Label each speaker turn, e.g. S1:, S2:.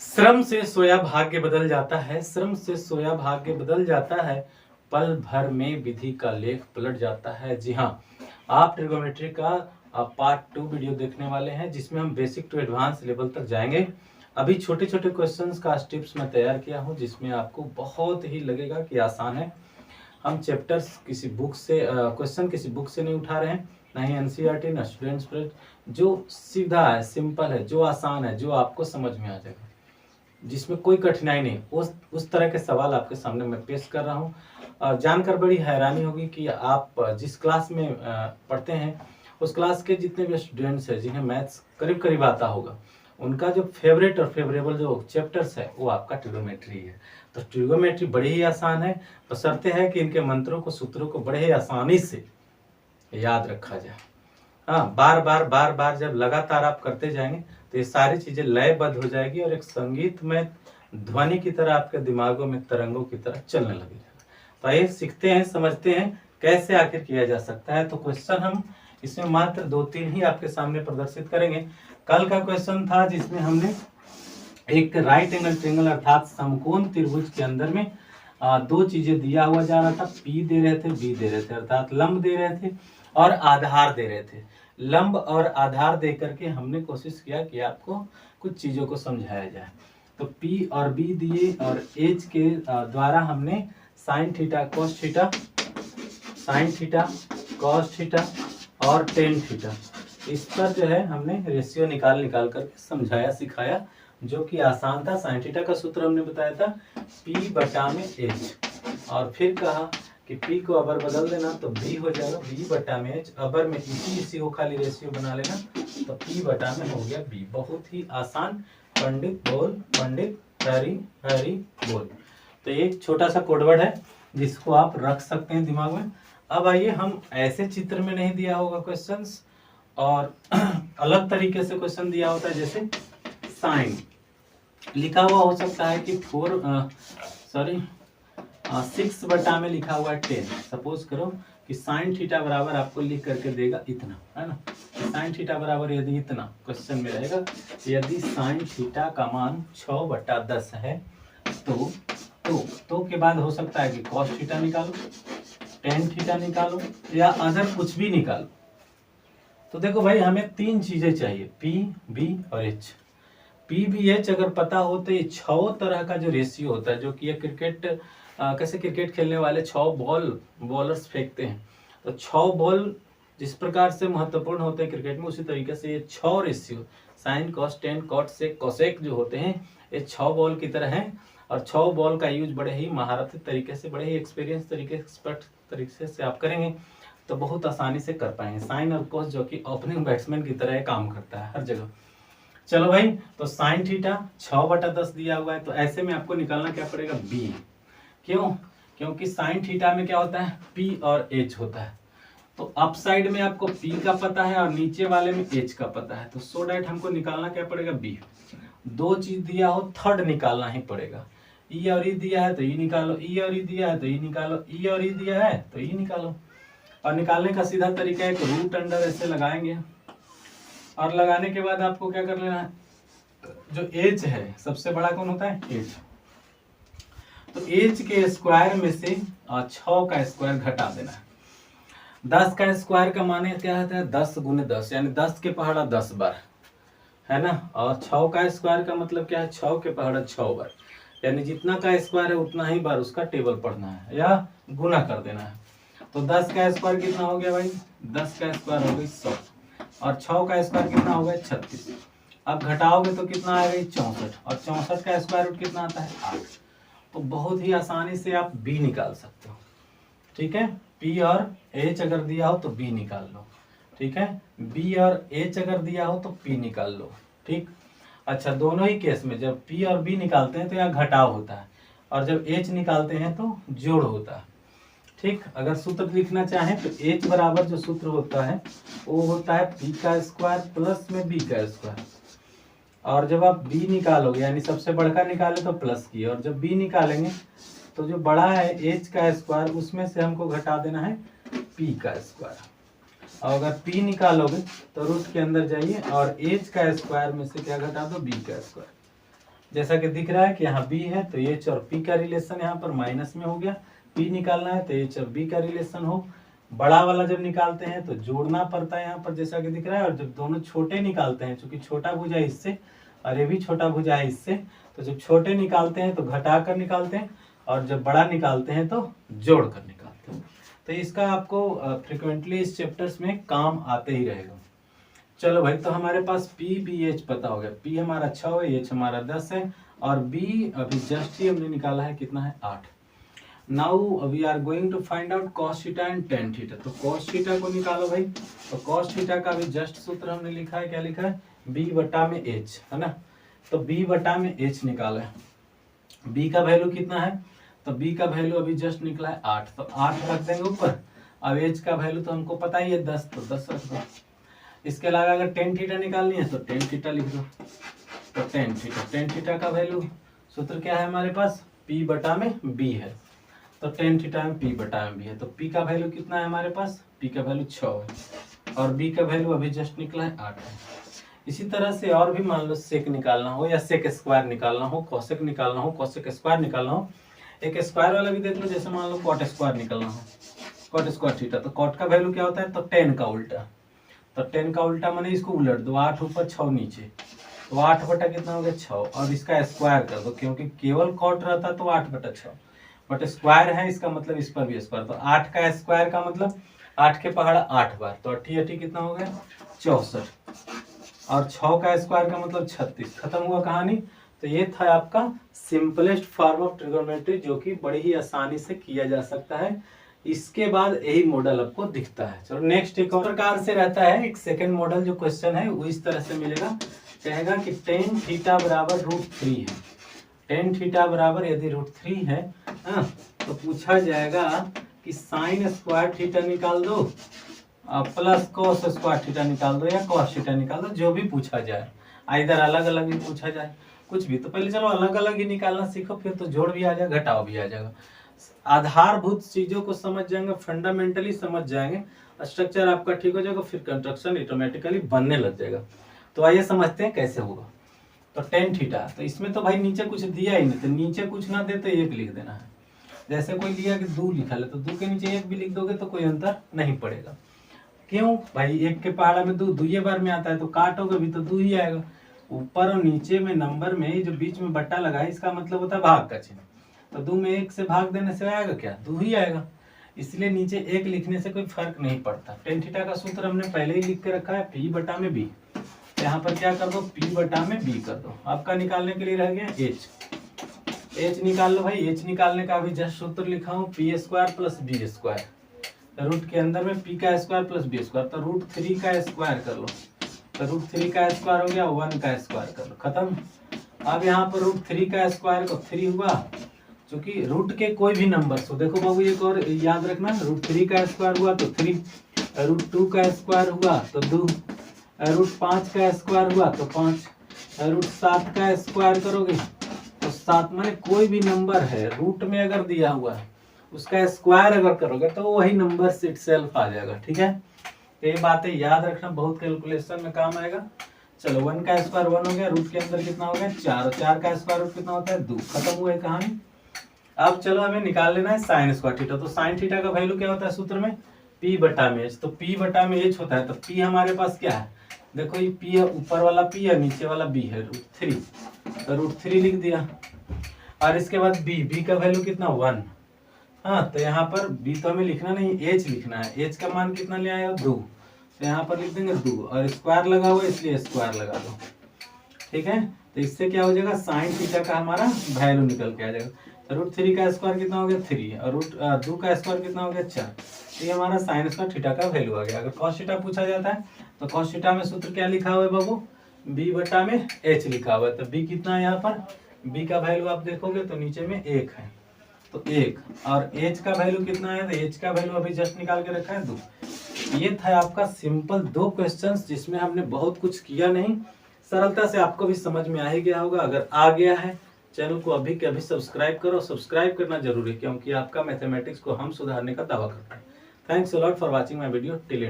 S1: श्रम से सोया भाग्य बदल जाता है। श्रम से सोया भाग्य बदल जाता है। पल भर में विधि का लेख पलट जाता है। जी हाँ, आप ट्रिगोनोमेट्री का पार्ट 2 वीडियो देखने वाले हैं, जिसमें हम बेसिक टू एडवांस लेवल तक जाएंगे। अभी छोटे छोटे क्वेश्चंस का टिप्स मैं तैयार किया हूं, जिसमें आपको बहुत ही लगेगा कि आसान है। हम चैप्टर्स किसी बुक से क्वेश्चन किसी बुक से नहीं उठा रहे हैं, ना ही एनसीईआरटी ना स्टूडेंट्स पर। जो सीधा है, सिंपल है, जो आसान है, जो आपको समझ में आ जाएगा, जिसमें कोई कठिनाई नहीं, उस तरह के सवाल आपके सामने मैं पेश कर रहा हूँ। जानकर बड़ी हैरानी होगी कि आप जिस क्लास में पढ़ते हैं, उस क्लास के जितने भी स्टूडेंट्स हैं जिन्हें मैथ्स करीब करीब आता होगा, उनका जो फेवरेट और फेवरेबल जो चैप्टर्स है वो आपका ट्रिगोनोमेट्री है। तो ट्रिगोनोमेट्री बड़ी ही आसान है, बशर्ते है कि इनके मंत्रों को, सूत्रों को बड़े ही आसानी से याद रखा जाए। हाँ, बार बार जब लगातार आप करते जाएंगे तो ये सारी चीजें लयबद्ध हो जाएगी और एक संगीतमय ध्वनि की तरह आपके दिमागों में तरंगों की तरह चलने लगेगा। तो आइए सीखते हैं, समझते हैं कैसे आखिर किया जा सकता है। तो क्वेश्चन हम इसमें मात्र 2-3 ही आपके सामने प्रदर्शित करेंगे। कल का क्वेश्चन था जिसमें हमने एक राइट एंगल ट्रायंगल अर्थात समकोण त्रिभुज के अंदर में दो चीजें दिया हुआ जा रहा था। पी दे रहे थे, बी दे रहे थे, अर्थात लंब दे रहे थे और आधार दे रहे थे। लंब और आधार दे करके हमने कोशिश किया कि आपको कुछ चीजों को समझाया जाए। तो P और B दिए और H के द्वारा हमने sine theta cos theta, sine theta cos theta और टेन थीटा, इस पर जो है हमने रेशियो निकाल कर समझाया, सिखाया, जो कि आसान था। साइन थीटा का सूत्र हमने बताया था P/H, और फिर कहा कि P को अबर बदल देना तो B हो जाएगा B/H, अबर में इसी को खाली रेशियो बना लेना तो P/में हो गया B। बहुत ही आसान। पंडित बोल, पंडित हरी हरी बोल। तो ये एक छोटा सा कोडवर्ड है जिसको आप रख सकते हैं दिमाग में। अब आइए, हम ऐसे चित्र में नहीं दिया होगा क्वेश्चंस, और अलग तरीके से क्वेश्चन दिया होता है, जैसे साइन लिखा हुआ हो सकता है कि 6 बटा में लिखा हुआ है 10। सपोज करो कि साइन थीटा बराबर आपको लिख करके देगा इतना, है ना। साइन थीटा बराबर यदि इतना क्वेश्चन में रहेगा, यदि साइन थीटा का मान 6/10 है तो के बाद हो सकता है कि कॉस थीटा निकालो, टेन थीटा निकालो, या अदर कुछ भी निकालो। तो देखो भाई, हमें 3 चीजें चाहिए, P, B और H। P/B/H अगर पता हो तो ये 6 तरह का जो रेशियो होता है, जो कि ये कैसे क्रिकेट खेलने वाले 6 बॉलर्स फेंकते हैं, तो 6 बॉल जिस प्रकार से महत्वपूर्ण होते हैं क्रिकेट में, उसी तरीके से ये 6 ratio sine cos tan cot sec cosec जो होते हैं, ये 6 बॉल की तरह हैं। और 6 बॉल का यूज बड़े ही महारती तरीके से, बड़े ही एक्सपीरियंस तरीके, एक्सपर्ट तरीके से आप करेंगे तो बहुत आसानी से कर पाएंगे। साइन और कोस जो कि ओपनिंग बैट्समैन की तरह काम करता है हर जगह। चलो भाई, तो साइन थीटा 6/10 दिया हुआ है, तो ऐसे में आपको निकालना क्या पड़ेगा, B। क्यों? क्योंकि साइन थीटा में क्या होता है, P और H होता है। तो अप साइड में आपको P का पता है और नीचे वाले में H का पता है, तो सो डैट हमको निकालना क्या पड़ेगा, B। दो चीज दिया हो, थर्ड निकालना ही पड़ेगा। E और E दिया है तो E निकालो, E और E दिया है तो E निकालो, E और E दिया है तो E निकालो। और निकालने का सीधा तरीका है कि रूट अंडर ऐसे लगाएंगे, और लगाने के बाद आपको क्या कर लेना है, जो H है सबसे बड़ा कौन होता है, H। तो H के स्क्वायर में से 6 का स्क्वायर घटा देना है। 10 का स्क्वायर का माने क्या होता है, 10 × 10, यानी 10 के पहाड़ा 10 बार, है ना। और 6 का स्क्वायर का मतलब क्या है, 6 के पहाड़ा 6 बार, यानी जितना का स्क्वायर है उतना ही बार उसका टेबल पढ़ना है या गुना कर देना है। तो 10 का स्क्वायर कितना हो गया भाई, 10 का स्क्वायर हो गई 100, और 6 का स्क्वायर कितना हो गया 36। अब घटाओगे तो कितना आएगा 64, और 64 का स्क्वायर रूट कितना आता है 8। तो बहुत ही आसानी से आप B निकाल सकते हो। ठीक है, P और H अगर दिया हो तो B निकाल लो। ठीक है, B और H अगर दिया हो तो P निकाल लो। ठीक, अच्छा, दोनों ही केस में जब P और B निकालते हैं तो यहाँ घटाव होता है, और जब H निकालते हैं तो जोड़ होता है। ठीक, अगर सूत्र लिखना चाहें तो H बराबर जो सूत्र होता है वो होता है P का स्क्वायर प्लस में B का स्क्वायर, और जब आप B निकालोगे यानी सबसे बड़का निकाले तो प्लस की, और जब B निकालेंगे तो जो बड़ा है H का स्क्वायर उसमें से हमको घटा देना है P का स्क्वायर। और अगर P निकालोगे तो रूट के अंदर जाइए और H का स्क्वायर में से क्या घटा दो, B का स्क्वायर। जैसा कि दिख रहा है कि यहाँ बी है तो एच और पी का रिलेशन यहाँ पर माइनस में हो गया, पी निकालना है तो एच और बी का रिलेशन हो। बड़ा वाला जब निकालते हैं तो जोड़ना पड़ता है यहाँ पर जैसा कि दिख रहा है, और जब दोनों छोटे निकालते हैं, चूंकि छोटा भुजा है इससे और ये भी छोटा भुजा है इससे, तो जब छोटे निकालते हैं तो घटा कर निकालते हैं, और जब बड़ा निकालते हैं तो जोड़ कर निकालते हैं। तो इसका आपको फ्रिक्वेंटली इस चैप्टर्स में काम आते ही रहेगा। चलो भाई, तो हमारे पास पी बी एच पता हो गया, पी हमारा 6 है, एच हमारा 10 है, और बी अभी जस्ट ही हमने निकाला है, कितना है 8। Now we are going to find out cos theta and tan theta. तो कॉस थीटा को निकालो भाई। तो कॉस थीटा का भी जस्ट सूत्र हमने लिखा है, क्या लिखा है, बी बटा में एच, है ना। तो बी बटा में एच निकाला है, बी का वैल्यू कितना है, तो बी का वैल्यू अभी जस्ट निकला है 8, तो 8 रख देंगे ऊपर। अब एच का वैल्यू तो हमको पता ही है 10, तो 10 रख दो। इसके अलावा अगर टेन थीटा निकालनी है तो टेन थीटा लिख दो। तो टेन थीटा का वैल्यू सूत्र क्या है हमारे पास, पी बटा में बी है, तो टेन थीटा में पी बटा में बी है। तो पी का वैल्यू कितना है हमारे पास, पी का वैल्यू 6 है, और बी का वैल्यू अभी जस्ट निकला है 8 है। इसी तरह से और भी मान लो सेक निकालना हो, या सेक स्क्वायर निकालना हो, कोसेक निकालना हो, कोसेक स्क्वायर निकालना हो, एक स्क्वायर वाला भी देख लो, जैसे मान लो कॉट स्क्वायर निकालना हो, कॉट स्क्वायर थीटा। तो कॉट का वैल्यू क्या होता है, तो 10 का उल्टा। तो 10 का उल्टा माने इसको उलट दो, 8 ऊपर 6 नीचे, तो 8 बटा कितना हो गया 6, और इसका स्क्वायर कर दो, क्योंकि केवल कॉट रहता तो 8 बटा 6, बट स्क्वायर है इसका मतलब इस पर भी स्क्वायर। तो 8 का स्क्वायर का मतलब 8 के पहाड़ा 8 बार, तो 8 कितना हो गया 64, और 6 का स्क्वायर का मतलब 36। खत्म हुआ कहानी। तो ये था आपका सिंपलेस्ट फॉर्म ऑफ ट्रिगोनोमेट्री, जो कि बड़ी ही आसानी से किया जा सकता है। इसके बाद यही मॉडल आपको दिखता है। चलो नेक्स्ट एक और प्रकार से रहता है, एक सेकंड मॉडल जो क्वेश्चन है वो इस तरह से मिलेगा, कहेगा कि टेन थीटा बराबर √3 है। टेन थीटा बराबर यदि √3 है, तो पूछा जाएगा कि साइन स्क्वायर थीटा निकाल दो प्लस कॉस स्क्वायर थीटा निकाल दो, या कॉस थीटा निकाल दो, जो भी पूछा जाए, इधर अलग अलग ही पूछा जाए, कुछ भी। तो पहले चलो अलग अलग ही निकालना सीखो, फिर तो जोड़ भी आ जाएगा, घटाव भी आ जाएगा। आधारभूत चीजों को समझ जाएंगे, फंडामेंटली समझ जाएंगे, स्ट्रक्चर आपका ठीक हो जाएगा, फिर कंस्ट्रक्शन ऑटोमेटिकली बनने लग जाएगा। तो आइए समझते हैं कैसे होगा। तो टेन थीटा, तो इसमें तो भाई नीचे कुछ दिया ही नहीं, तो नीचे कुछ ना दे तो 1 लिख देना है। जैसे कोई लिया कि 2 लिखा है, तो 2 के नीचे 1 भी लिख दोगे तो कोई अंतर नहीं पड़ेगा। क्यों भाई, 1 के पहाड़ा में 2 दुइये बार में आता है, तो काटोगे भी तो 2 ही आएगा। ऊपर और नीचे में नंबर में जो बीच में बट्टा लगा है, इसका मतलब होता है भाग का चिन्ह। तो 2 में 1 से भाग देने से आएगा क्या, 2 ही आएगा। इसलिए नीचे 1 लिखने से कोई फर्क नहीं पड़ता। टेन थीटा का सूत्र हमने पहले ही लिख के रखा है, पी बटा में बी। यहाँ पर क्या कर दो, पी बटा में बी कर दो। आपका निकालने के लिए रह गया एच। एच निकाल लो भाई। एच निकालने का अभी जस्ट सूत्र लिखा हूँ, P square plus B square. Root के अंदर में पी का स्क्वायर प्लस बी स्क्वायर, तो √3 का स्क्वायर कर लो। तो √3 का स्क्वायर हो गया, 1 का स्क्वायर कर लो, खत्म। अब यहाँ पर √3 का स्क्वायर को 3 हुआ, क्योंकि रूट के कोई भी नंबर हो, देखो बाबू एक और याद रखना, √3 का स्क्वायर हुआ तो 3, √2 का स्क्वायर हुआ तो 2, √5 का स्क्वायर हुआ तो 5, √7 का स्क्वायर करोगे तो 7। माने कोई भी नंबर है रूट में अगर दिया हुआ है, उसका स्क्वायर अगर करोगे तो वही नंबर से इटसेल्फ आ जाएगा। ठीक है, ये बातें याद रखना, बहुत कैलकुलेशन में काम आएगा। चलो 1 का स्क्वायर 1 हो गया, रूट के अंदर कितना हो गया 4, और 4 का स्क्वायर रूट कितना होता है 2। खत्म हुआ है कहानी। अब चलो हमें निकाल लेना है साइन स्क्वायर थीटा। तो साइन थीटा का वैल्यू क्या होता है सूत्र में, पी बटा में एच। तो पी बटा में एच होता है, तो पी हमारे पास क्या है, देखो ये पी है, ऊपर वाला पी है, नीचे वाला बी है, √3, तो √3 लिख दिया। और इसके बाद बी का वैल्यू कितना 1। हाँ, तो यहाँ पर बी तो हमें लिखना नहीं, एच लिखना है। एच का मान कितना ले आए हो 2, तो यहाँ पर लिख देंगे 2, और स्क्वायर लगा हुआ है इसलिए स्क्वायर लगा दो। ठीक है, तो इससे क्या हो जाएगा, साइन थीटा का हमारा वैल्यू निकल के आ जाएगा। √3 का स्क्वायर कितना हो गया 3, और √2 का स्क्वायर कितना हो गया 4। तो ये हमारा साइन स्क्वायर थीटा का वैल्यू आ गया। अगर कॉस थीटा पूछा जाता है तो कॉस थीटा में सूत्र क्या लिखा हुआ है बाबू, बी बटा में एच लिखा हुआ है। तो बी कितना है यहाँ पर, बी का वैल्यू आप देखोगे तो नीचे में 1 है, तो 1, और एच का वैल्यू कितना है, तो एच का वैल्यू अभी जस्ट निकाल के रखा है 2। ये था आपका सिंपल 2 क्वेश्चंस, जिसमें हमने बहुत कुछ किया नहीं, सरलता से आपको भी समझ में आ ही गया होगा। अगर आ गया है, चैनल को अभी के अभी सब्सक्राइब करो। सब्सक्राइब करना जरूरी है, क्योंकि आपका मैथमेटिक्स को हम सुधारने का दावा करते हैं। Thanks a lot for watching my video till